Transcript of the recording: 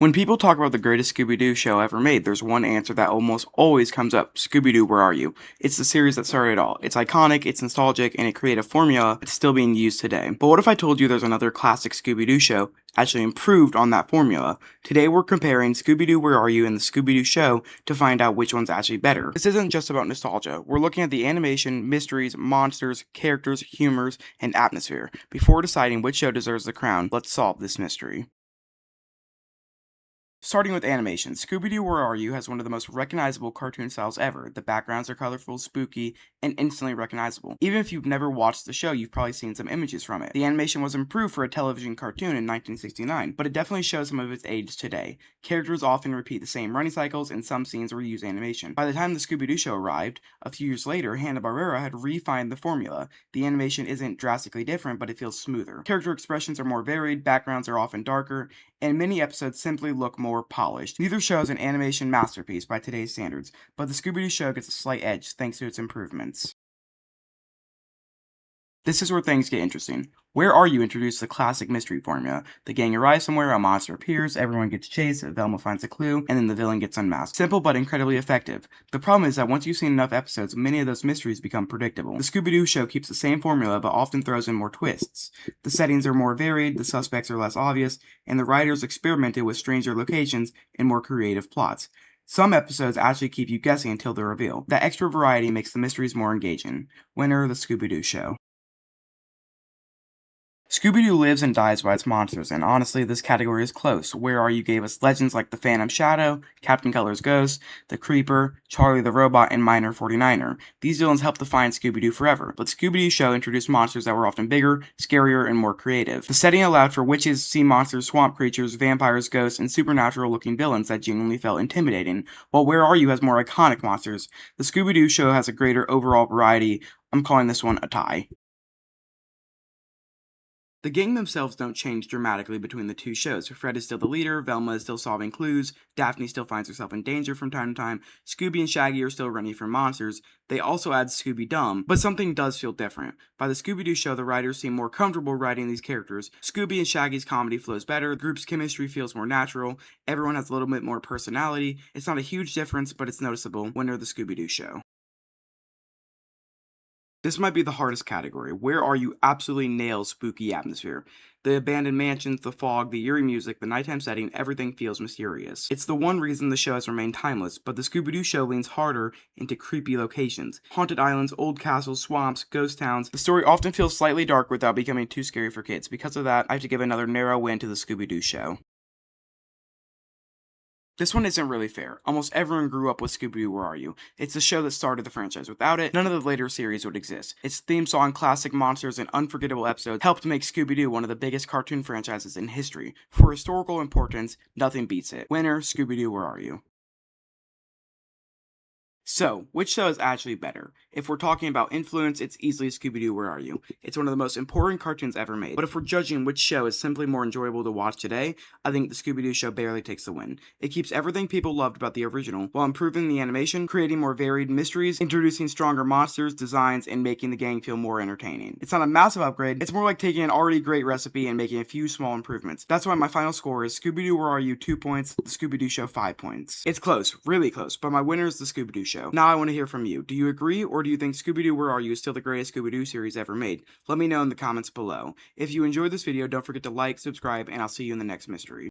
When people talk about the greatest Scooby-Doo show ever made, there's one answer that almost always comes up: Scooby-Doo Where Are You? It's the series that started it all. It's iconic, it's nostalgic, and it created a formula that's still being used today. But what if I told you there's another classic Scooby-Doo show actually improved on that formula? Today we're comparing Scooby-Doo Where Are You and the Scooby-Doo Show to find out which one's actually better. This isn't just about nostalgia. We're looking at the animation, mysteries, monsters, characters, humors, and atmosphere. Before deciding which show deserves the crown, let's solve this mystery. Starting with animation, Scooby-Doo Where Are You has one of the most recognizable cartoon styles ever. The backgrounds are colorful, spooky, and instantly recognizable. Even if you've never watched the show, you've probably seen some images from it. The animation was improved for a television cartoon in 1969, but it definitely shows some of its age today. Characters often repeat the same running cycles, and some scenes reuse animation. By the time the Scooby-Doo show arrived, a few years later, Hanna-Barbera had refined the formula. The animation isn't drastically different, but it feels smoother. Character expressions are more varied, backgrounds are often darker, and many episodes simply look more polished. Neither show is an animation masterpiece by today's standards, but the Scooby-Doo show gets a slight edge thanks to its improvements. This is where things get interesting. Where Are You introduced the classic mystery formula. The gang arrives somewhere, a monster appears, everyone gets chased, Velma finds a clue, and then the villain gets unmasked. Simple but incredibly effective. The problem is that once you've seen enough episodes, many of those mysteries become predictable. The Scooby-Doo show keeps the same formula but often throws in more twists. The settings are more varied, the suspects are less obvious, and the writers experimented with stranger locations and more creative plots. Some episodes actually keep you guessing until the reveal. That extra variety makes the mysteries more engaging. Winner, the Scooby-Doo show. Scooby-Doo lives and dies by its monsters, and honestly, this category is close. Where Are You gave us legends like the Phantom Shadow, Captain Color's Ghost, the Creeper, Charlie the Robot, and Miner 49er. These villains helped define Scooby-Doo forever, but Scooby-Doo show introduced monsters that were often bigger, scarier, and more creative. The setting allowed for witches, sea monsters, swamp creatures, vampires, ghosts, and supernatural-looking villains that genuinely felt intimidating, while Where Are You has more iconic monsters. The Scooby-Doo show has a greater overall variety. I'm calling this one a tie. The gang themselves don't change dramatically between the two shows. Fred is still the leader, Velma is still solving clues, Daphne still finds herself in danger from time to time, Scooby and Shaggy are still running from monsters. They also add Scooby-Dum, but something does feel different. By the Scooby-Doo show, the writers seem more comfortable writing these characters. Scooby and Shaggy's comedy flows better, the group's chemistry feels more natural, everyone has a little bit more personality. It's not a huge difference, but it's noticeable. Winner, the Scooby-Doo show. This might be the hardest category. Where Are You absolutely nails spooky atmosphere. The abandoned mansions, the fog, the eerie music, the nighttime setting, everything feels mysterious. It's the one reason the show has remained timeless, but the Scooby-Doo show leans harder into creepy locations. Haunted islands, old castles, swamps, ghost towns. The story often feels slightly dark without becoming too scary for kids. Because of that, I have to give another narrow win to the Scooby-Doo show. This one isn't really fair. Almost everyone grew up with Scooby-Doo Where Are You? It's the show that started the franchise. Without it, none of the later series would exist. Its theme song, classic monsters, and unforgettable episodes helped make Scooby-Doo one of the biggest cartoon franchises in history. For historical importance, nothing beats it. Winner, Scooby-Doo Where Are You? So, which show is actually better? If we're talking about influence, it's easily Scooby-Doo Where Are You? It's one of the most important cartoons ever made. But if we're judging which show is simply more enjoyable to watch today, I think the Scooby-Doo show barely takes the win. It keeps everything people loved about the original, while improving the animation, creating more varied mysteries, introducing stronger monsters, designs, and making the gang feel more entertaining. It's not a massive upgrade, it's more like taking an already great recipe and making a few small improvements. That's why my final score is Scooby-Doo Where Are You 2 points, the Scooby-Doo show 5 points. It's close, really close, but my winner is the Scooby-Doo show. Now I want to hear from you. Do you agree, or do you think Scooby-Doo Where Are You is still the greatest Scooby-Doo series ever made? Let me know in the comments below. If you enjoyed this video, don't forget to like, subscribe, and I'll see you in the next mystery.